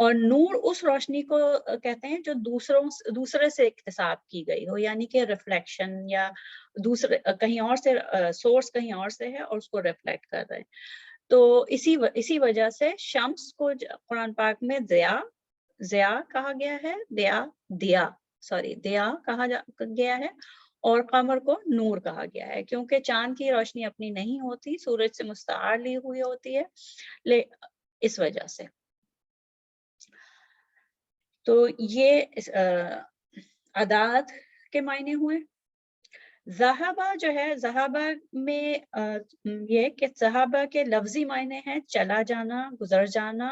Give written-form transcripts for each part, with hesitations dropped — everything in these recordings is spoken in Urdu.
اور نور اس روشنی کو کہتے ہیں جو دوسرے سے اکتساب کی گئی ہو، یعنی کہ ریفلیکشن یا دوسرے کہیں اور سے سورس کہیں اور سے ہے اور اس کو ریفلیکٹ کر رہے ہیں. تو اسی وجہ سے شمس کو قرآن پاک میں ضیاء کہا گیا ہے، دیا کہا گیا ہے، اور قمر کو نور کہا گیا ہے، کیونکہ چاند کی روشنی اپنی نہیں ہوتی، سورج سے مستعار لی ہوئی ہوتی ہے، اس وجہ سے. تو یہ عداد کے معنی ہوئے. ذہابہ جو ہے، ذہابہ میں یہ کہ ذہابہ کے لفظی معنی ہیں چلا جانا، گزر جانا،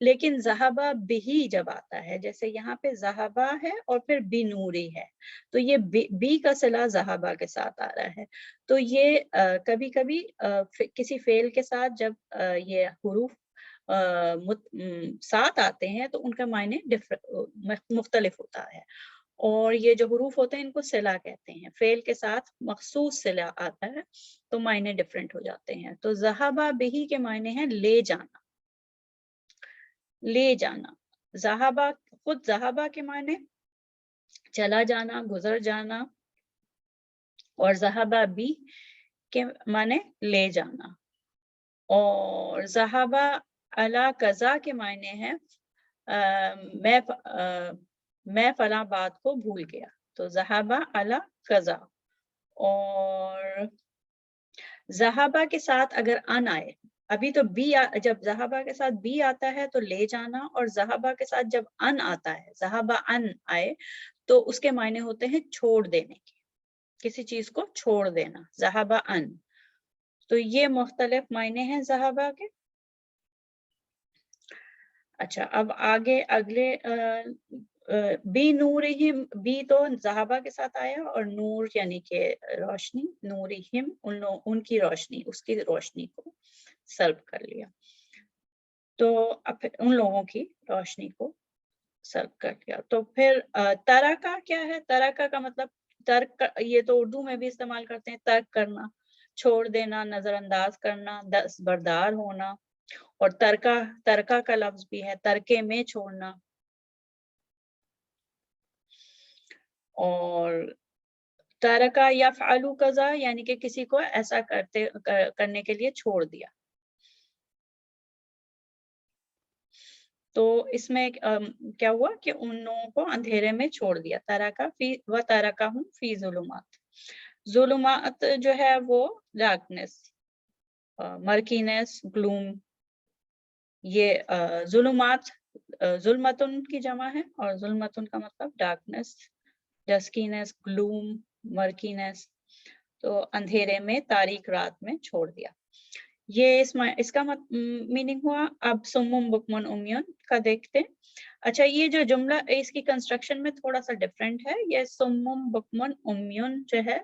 لیکن ذہابہ بھی جب آتا ہے، جیسے یہاں پہ ذہابہ ہے اور پھر بی نوری ہے، تو یہ بی کا صلہ ذہابہ کے ساتھ آ رہا ہے. تو یہ کبھی کبھی کسی فعل کے ساتھ جب یہ حروف ساتھ آتے ہیں تو ان کا معنی مختلف ہوتا ہے، اور یہ جو حروف ہوتے ہیں ان کو صلہ کہتے ہیں. فعل کے ساتھ مخصوص صلہ آتا ہے تو معنی ڈفرینٹ ہو جاتے ہیں. تو ذہبہ بہی کے معنی ہیں لے جانا، لے جانا. ذہبہ خود ذہبہ کے معنی چلا جانا، گزر جانا، اور ذہبہ بھی کے معنی لے جانا. اور ذہبہ علی قضا کے معنی ہیں میں فلاں بات کو بھول گیا، تو ذہبہ علی قضا. اور ذہبہ کے ساتھ اگر ان آئے، ابھی تو بی جب ذہبہ کے ساتھ بی آتا ہے تو لے جانا، اور ذہبہ کے ساتھ جب ان آتا ہے، ذہبہ ان آئے، تو اس کے معنی ہوتے ہیں چھوڑ دینے کے، کسی چیز کو چھوڑ دینا، ذہبہ ان. تو یہ مختلف معنی ہیں ذہبہ کے. اچھا، اب آگے اگلے بی نورہم، بی تو ذہبہ کے ساتھ آیا، اور نور یعنی کہ روشنی، نورہم ان کی روشنی، اس کی روشنی کو سلب کر لیا. تو اب ان لوگوں کی روشنی کو سلب کر لیا. تو پھر ترکہ کیا ہے؟ ترکہ کا مطلب ترک، یہ تو اردو میں بھی استعمال کرتے ہیں، ترک کرنا، چھوڑ دینا، نظر انداز کرنا، دستبردار ہونا. اور ترکہ کا لفظ بھی ہے، ترکے میں چھوڑنا. اور ترکہ یفعل کذا یعنی کہ کسی کو ایسا کرنے کے لیے چھوڑ دیا. تو اس میں کیا ہوا کہ ان لوگوں کو اندھیرے میں چھوڑ دیا. ترکہ فی و ترکہم فی ظلمات. ظلمات جو ہے وہ ڈارکنس، مرکینس، گلوم. یہ ظلمات ظلمتن کی جمع ہے، اور ظلمتن کا مطلب ڈارکنس، ڈسکینس، گلوم، مرکینس. تو اندھیرے میں، تاریک رات میں چھوڑ دیا. یہ اس کا میننگ ہوا. اب سمم بکمن امیون کا دیکھتے. اچھا، یہ جو جملہ اس کی کنسٹرکشن میں تھوڑا سا ڈفرینٹ ہے. یہ سمم بکمن امیون جو ہے،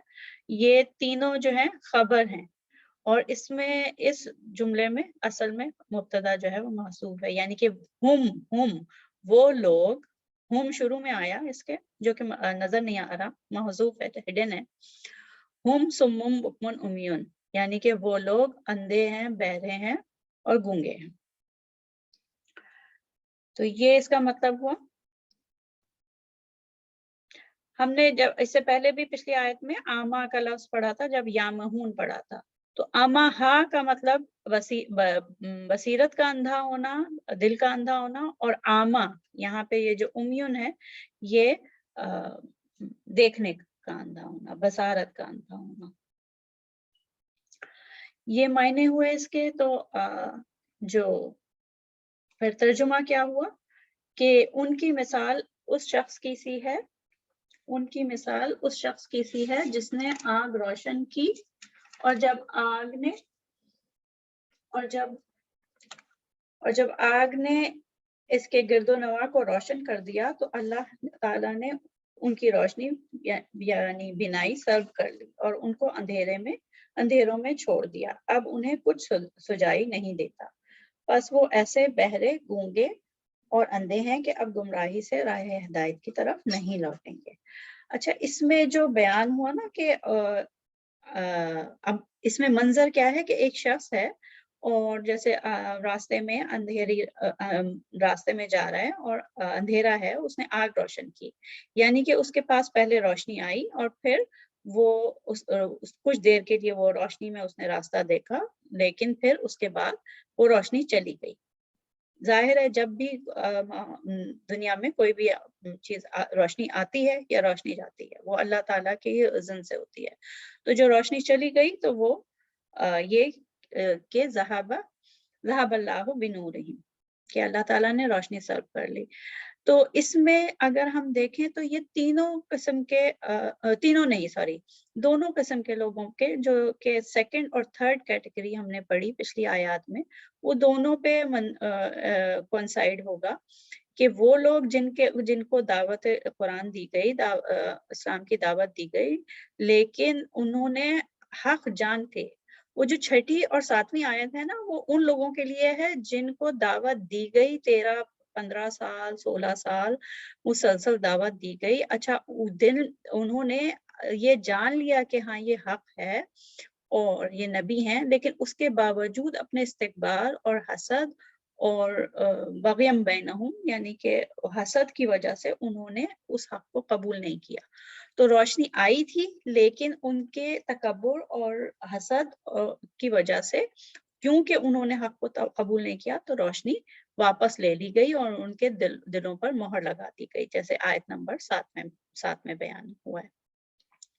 یہ تینوں جو ہیں خبر ہیں، اور اس میں اس جملے میں اصل میں مبتدا جو ہے وہ محذوف ہے، یعنی کہ ہم وہ لوگ، ہم شروع میں آیا اس کے جو کہ نظر نہیں آ رہا، محذوف ہے، ہڈن ہے. ہم سمم بکمن امیون یعنی کہ وہ لوگ اندھے ہیں، بہرے ہیں اور گونگے ہیں. تو یہ اس کا مطلب ہوا. ہم نے جب اس سے پہلے بھی پچھلی آیت میں آما کا لفظ پڑھا تھا، جب یامہون پڑھا تھا. تو امہا کا مطلب بصیرت کا اندھا ہونا، دل کا اندھا ہونا، اور آما یہاں پہ یہ جو امیون ہے یہ دیکھنے کا اندھا ہونا، بصارت کا اندھا ہونا. یہ معنی ہوئے اس کے. تو جو پھر ترجمہ کیا ہوا کہ ان کی مثال اس شخص کی سی ہے، ان کی مثال اس شخص کی سی ہے جس نے آگ روشن کی، اور جب آگ نے اس کے گرد و نواح کو روشن کر دیا تو اللہ تعالیٰ نے ان کی روشنی یعنی بینائی سلب کر لی، اور ان کو اندھیروں میں چھوڑ دیا. اب انہیں کچھ سجائی نہیں دیتا، بس وہ ایسے بہرے، گونگے اور اندھے ہیں کہ اب گمراہی سے راہ ہدایت کی طرف نہیں لوٹیں گے. اچھا، اس میں جو بیان ہوا نا کہ اب اس میں منظر کیا ہے کہ ایک شخص ہے اور جیسے راستے میں راستے میں جا رہا ہے اور اندھیرا ہے، اس نے آگ روشن کی، یعنی کہ اس کے پاس پہلے روشنی آئی اور پھر وہ کچھ دیر کے لیے وہ روشنی میں اس نے راستہ دیکھا، لیکن پھر اس کے بعد وہ روشنی چلی گئی۔ ظاہر ہے جب بھی دنیا میں کوئی بھی چیز روشنی آتی ہے یا روشنی جاتی ہے، وہ اللہ تعالیٰ کے اذن سے ہوتی ہے۔ تو جو روشنی چلی گئی تو وہ یہ کہ ذہب اللہ بنورہم، کہ اللہ تعالیٰ نے روشنی سلب کر لی۔ تو اس میں اگر ہم دیکھیں تو یہ تینوں قسم کے دونوں قسم کے لوگوں کے جو کہ سیکنڈ اور تھرڈ کیٹیگری ہم نے پڑھی پچھلی آیات میں، وہ دونوں پہ کوئنسائڈ ہوگا کہ وہ لوگ جن کو دعوت قرآن دی گئی، اسلام کی دعوت دی گئی، لیکن انہوں نے حق جان تھے۔ وہ جو 6 اور 7ویں آیت ہے نا، وہ ان لوگوں کے لیے ہے جن کو دعوت دی گئی 15 سال 16 سال مسلسل دعوت دی گئی۔ اچھا انہوں نے یہ جان لیا کہ ہاں یہ حق ہے اور یہ نبی ہیں، لیکن اس کے باوجود اپنے استکبار اور حسد اور بغیم بینہم، یعنی کہ حسد کی وجہ سے انہوں نے اس حق کو قبول نہیں کیا۔ تو روشنی آئی تھی، لیکن ان کے تکبر اور حسد کی وجہ سے، کیونکہ انہوں نے حق کو قبول نہیں کیا، تو روشنی واپس لے لی گئی اور ان کے دلوں پر مہر لگا دی گئی، جیسے آیت نمبر 7 میں بیان ہوا ہے۔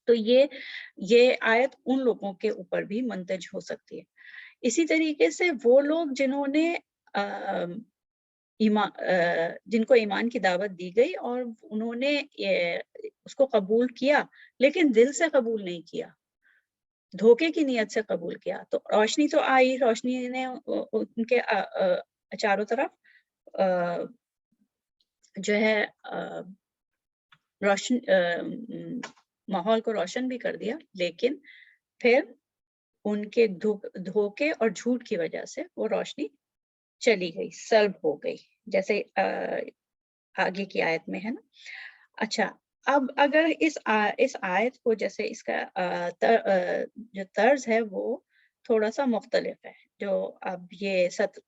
تو یہ آیت ان لوگوں کے اوپر بھی منتج ہو سکتی ہے۔ اسی طریقے سے وہ لوگ جن کو ایمان کی دعوت دی گئی اور انہوں نے اس کو قبول کیا، لیکن دل سے قبول نہیں کیا، دھوکے کی نیت سے قبول کیا، تو روشنی تو آئی، روشنی نے ان کے چاروں طرف جو ہے روشن ماحول کو روشن بھی کر دیا، لیکن پھر ان کے دھوکے اور جھوٹ کی وجہ سے وہ روشنی چلی گئی، سلب ہو گئی، جیسے آگے کی آیت میں ہے نا۔ اچھا، اب اگر اس آیت کو، جیسے اس کا جو طرز ہے وہ تھوڑا سا مختلف ہے، جو اب یہ 17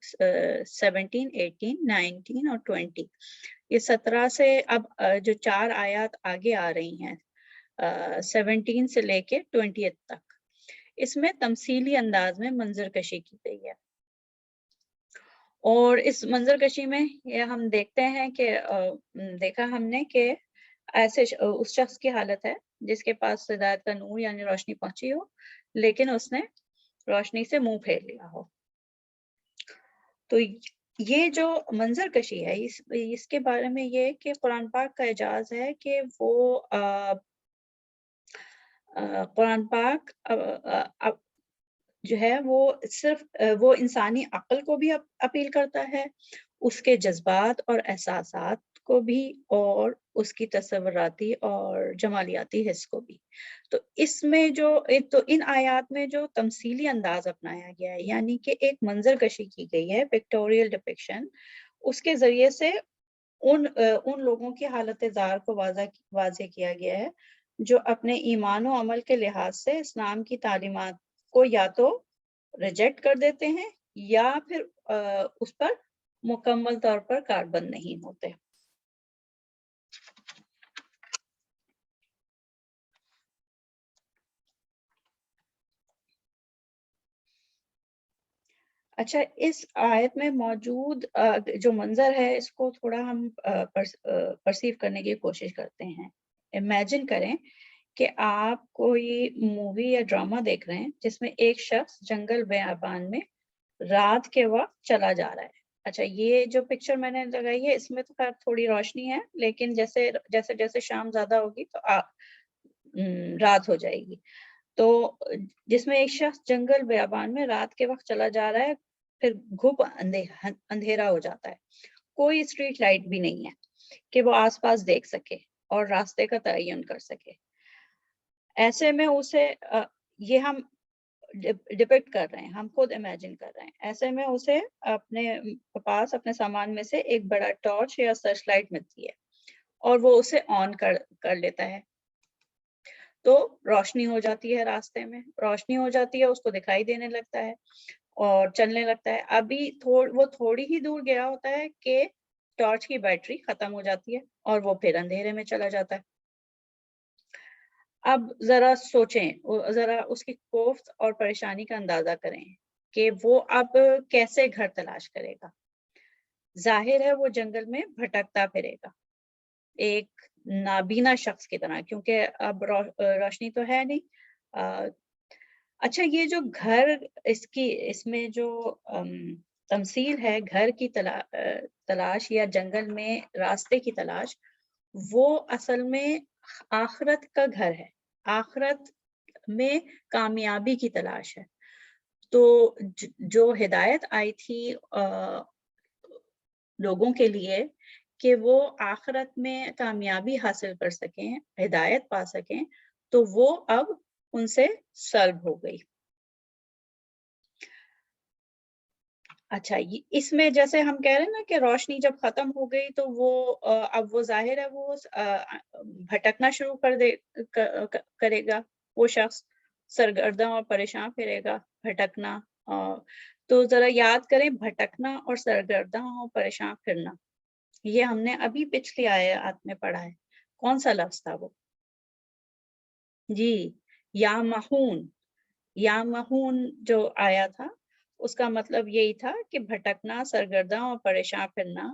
18 19 اور 20، یہ 17 سے اب جو 4 آیات آگے آ رہی ہیں 17 سے لے کے 20 تک، اس میں تمثیلی انداز میں منظر کشی کی گئی ہے، اور اس منظر کشی میں یہ ہم دیکھتے ہیں کہ دیکھا ہم نے کہ ایسے اس شخص کی حالت ہے جس کے پاس ہدایت کا نور یعنی روشنی پہنچی ہو، لیکن اس نے روشنی سے منہ پھیر لیا ہو۔ تو یہ جو منظر کشی ہے، اس کے بارے میں یہ کہ قرآن پاک کا اعجاز ہے کہ وہ قرآن پاک جو ہے وہ صرف وہ انسانی عقل کو بھی اپیل کرتا ہے، اس کے جذبات اور احساسات کو بھی، اور اس کی تصوراتی اور جمالیاتی حس کو بھی۔ تو اس میں تو ان آیات میں جو تمثیلی انداز اپنایا گیا ہے، یعنی کہ ایک منظر کشی کی گئی ہے، پکٹوریل ڈپکشن، اس کے ذریعے سے ان لوگوں کی حالت زار کو واضح کیا گیا ہے جو اپنے ایمان و عمل کے لحاظ سے اسلام کی تعلیمات کو یا تو ریجیکٹ کر دیتے ہیں یا پھر اس پر مکمل طور پر کاربند نہیں ہوتے۔ اچھا، اس آیت میں موجود جو منظر ہے، اس کو تھوڑا ہم پرسیو کرنے کی کوشش کرتے ہیں۔ امیجن کریں کہ آپ کوئی مووی یا ڈرامہ دیکھ رہے ہیں جس میں ایک شخص جنگل بیابان میں رات کے وقت چلا جا رہا ہے۔ اچھا، یہ جو پکچر میں نے لگائی ہے، اس میں تو خیر تھوڑی روشنی ہے، لیکن جیسے جیسے جیسے شام زیادہ ہوگی تو رات ہو جائے گی۔ تو جس میں ایک شخص جنگل بیابان میں رات کے وقت چلا جا رہا ہے، پھر گھپ اندھیرا ہو جاتا ہے، کوئی اسٹریٹ لائٹ بھی نہیں ہے کہ وہ آس پاس دیکھ سکے اور راستے کا تعین کر سکے۔ ایسے میں اسے یہ ہم ڈپکٹ کر رہے ہیں، ہم خود امیجن کر رہے ہیں، ایسے میں اسے اپنے پاس اپنے سامان میں سے ایک بڑا ٹارچ یا سرچ لائٹ ملتی ہے اور وہ اسے آن کر لیتا ہے، تو روشنی ہو جاتی ہے، راستے میں روشنی ہو جاتی ہے، اس کو دکھائی دینے لگتا ہے، اور چلنے لگتا ہے. ابھی وہ تھوڑی ہی دور گیا ہوتا ہے کہ ٹارچ کی بیٹری ختم ہو جاتی ہے اور وہ پھر اندھیرے میں چلا جاتا ہے. اب ذرا سوچیں, ذرا اس کی کوفت اور پریشانی کا اندازہ کریں کہ وہ اب کیسے گھر تلاش کرے گا. ظاہر ہے وہ جنگل میں بھٹکتا پھرے گا ایک نابینا شخص کی طرح, کیونکہ اب روشنی تو ہے نہیں. اچھا, یہ جو گھر اس میں جو تمثیل ہے گھر کی تلاش یا جنگل میں راستے کی تلاش, وہ اصل میں آخرت کا گھر ہے, آخرت میں کامیابی کی تلاش ہے. تو جو ہدایت آئی تھی لوگوں کے لیے کہ وہ آخرت میں کامیابی حاصل کر سکیں, ہدایت پا سکیں, تو وہ اب ان سے سلب ہو گئی. اچھا, اس میں جیسے ہم کہہ رہے ہیں نا کہ روشنی جب ختم ہو گئی تو وہ اب وہ ظاہر ہے وہ بھٹکنا شروع کرے گا, وہ شخص سرگرداں اور پریشان پھرے گا. بھٹکنا, تو ذرا یاد کریں, بھٹکنا اور سرگرداں اور پریشان پھرنا, یہ ہم نے ابھی پچھلی آیات میں پڑھا ہے. کون سا لفظ تھا وہ؟ جی, یا مہون. یا مہون جو آیا تھا اس کا مطلب یہی تھا کہ بھٹکنا, سرگرداں اور پریشان پھرنا,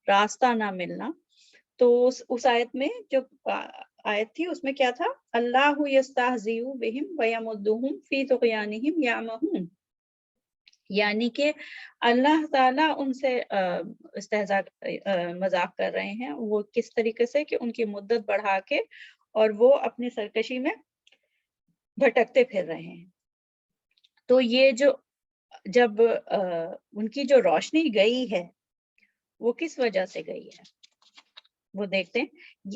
راستہ نہ ملنا. تو اس آیت میں جو آیت تھی اس میں کیا تھا؟ اللہ یستہزئ بہم ویمدہم فی طغیانہم یعمہون, یعنی کہ اللہ تعالیٰ ان سے مذاق کر رہے ہیں. وہ کس طریقے سے کہ ان کی مدت بڑھا کے اور وہ اپنی سرکشی میں بھٹکتے پھر رہے ہیں. تو یہ جو جب ان کی جو روشنی گئی ہے وہ کس وجہ سے گئی ہے وہ دیکھتے ہیں.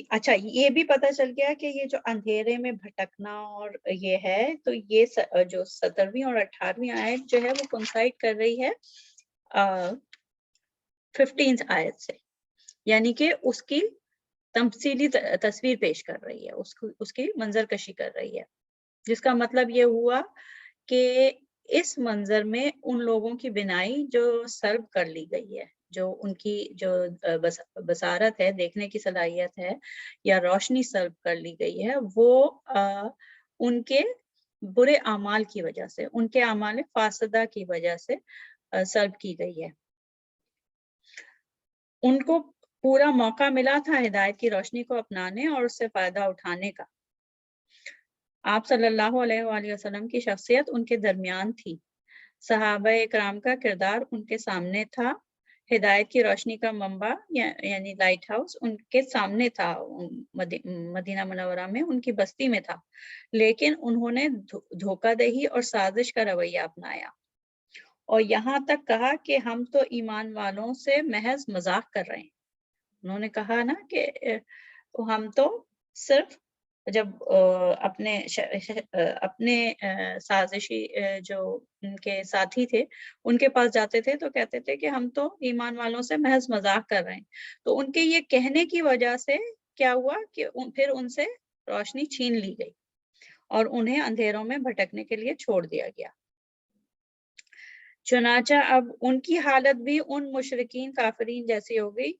اچھا, یہ بھی پتہ چل گیا کہ یہ جو اندھیرے میں بھٹکنا اور یہ ہے, تو یہ جو 17ویں اور 18ویں آیت جو ہے وہ کنسائڈ کر رہی ہے 15 آیت سے, یعنی کہ اس کی تمثیلی تصویر پیش کر رہی ہے, اس کی منظر کشی کر رہی ہے, جس کا مطلب یہ ہوا کہ اس منظر میں ان لوگوں کی بینائی جو سلب کر لی گئی ہے, جو ان کی جو بصارت ہے, دیکھنے کی صلاحیت ہے, یا روشنی سلب کر لی گئی ہے, وہ ان کے برے اعمال کی وجہ سے, ان کے اعمال فاسدہ کی وجہ سے سلب کی گئی ہے. ان کو پورا موقع ملا تھا ہدایت کی روشنی کو اپنانے اور اس سے فائدہ اٹھانے کا. آپ صلی اللہ علیہ وآلہ وسلم کی شخصیت ان کے درمیان تھی, صحابہ اکرام کا کردار ان کے سامنے تھا, ہدایت کی روشنی کا منبع یعنی لائٹ ہاؤس ان کے سامنے تھا, مدینہ منورہ میں ان کی بستی میں تھا, لیکن انہوں نے دھوکہ دہی اور سازش کا رویہ اپنایا, اور یہاں تک کہا کہ ہم تو ایمان والوں سے محض مذاق کر رہے ہیں. انہوں نے کہا نا کہ ہم تو صرف جب اپنے سازشی جو ان کے ساتھی تھے ان کے پاس جاتے تھے تو کہتے تھے کہ ہم تو ایمان والوں سے محض مذاق کر رہے ہیں. تو ان کے یہ کہنے کی وجہ سے کیا ہوا کہ پھر ان سے روشنی چھین لی گئی اور انہیں اندھیروں میں بھٹکنے کے لیے چھوڑ دیا گیا. چنانچہ اب ان کی حالت بھی ان مشرکین کافرین جیسی ہو گئی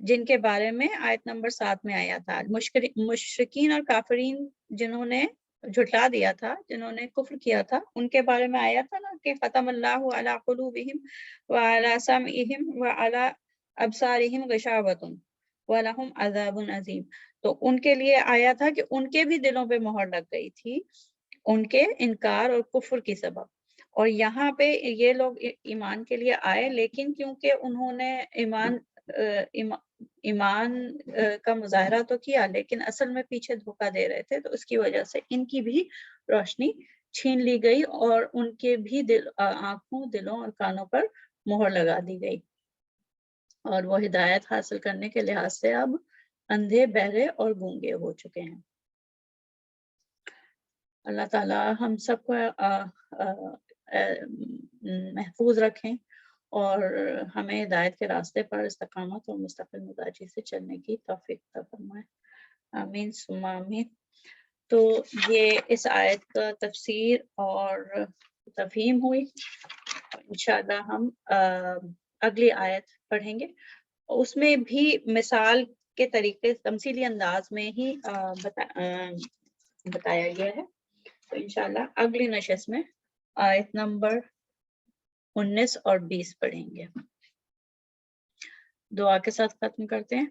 جن کے بارے میں آیت نمبر 7 میں آیا تھا. مشرکین اور کافرین جنہوں نے جھٹلا دیا تھا, جنہوں نے کفر کیا تھا, ان کے بارے میں آیا تھا نا کہ ختم اللہ علی قلوبہم وعلی سمعہم وعلی ابصارہم غشاوۃ ولہم عذاب عظیم. تو ان کے لیے آیا تھا کہ ان کے بھی دلوں پہ مہر لگ گئی تھی ان کے انکار اور کفر کی سبب. اور یہاں پہ یہ لوگ ایمان کے لیے آئے, لیکن کیونکہ انہوں نے ایمان کا مظاہرہ تو کیا لیکن اصل میں پیچھے دھوکہ دے رہے تھے, تو اس کی وجہ سے ان کی بھی روشنی چھین لی گئی اور ان کے بھی آنکھوں, دلوں اور کانوں پر مہر لگا دی گئی, اور وہ ہدایت حاصل کرنے کے لحاظ سے اب اندھے, بہرے اور گونگے ہو چکے ہیں. اللہ تعالی ہم سب کو محفوظ رکھیں اور ہمیں ہدایت کے راستے پر استقامت اور مستقل مزاجی سے چلنے کی توفیق عطا فرمائے. آمین ثم آمین. تو یہ اس آیت کا تفسیر اور تفہیم ہوئی. انشاءاللہ ہم اگلی آیت پڑھیں گے، اس میں بھی مثال کے طریقے تمثیلی انداز میں ہی بتایا گیا ہے. تو انشاءاللہ اگلی نشست میں آیت نمبر 19 اور 20 پڑھیں گے. دعا کے ساتھ ختم کرتے ہیں.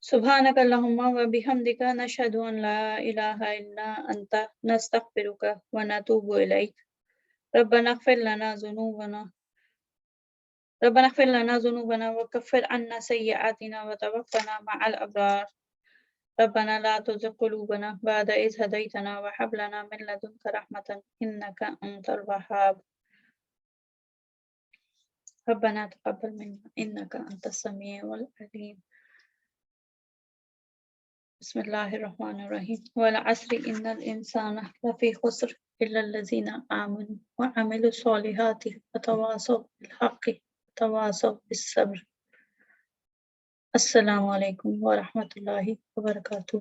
سبحانک اللہم و بحمدک نشہد ان لا الہ الا انت نستغفرک و نتوب الیک. ربنا اغفر لنا ذنوبنا وکفر عنا سیئاتنا وتوفنا مع الابرار. ربنا لا تزغ قلوبنا بعد إذ هديتنا وهب لنا من لدنك رحمة إنك أنت الوهاب. ربنا تقبل منا إنك أنت السميع العليم. بسم الله الرحمن الرحيم. والعصر إن الإنسان لفي خسر إلا الذين آمنوا وعملوا الصالحات وتواصوا بالحق وتواصوا بالصبر. السلام علیکم ورحمۃ اللہ وبرکاتہ.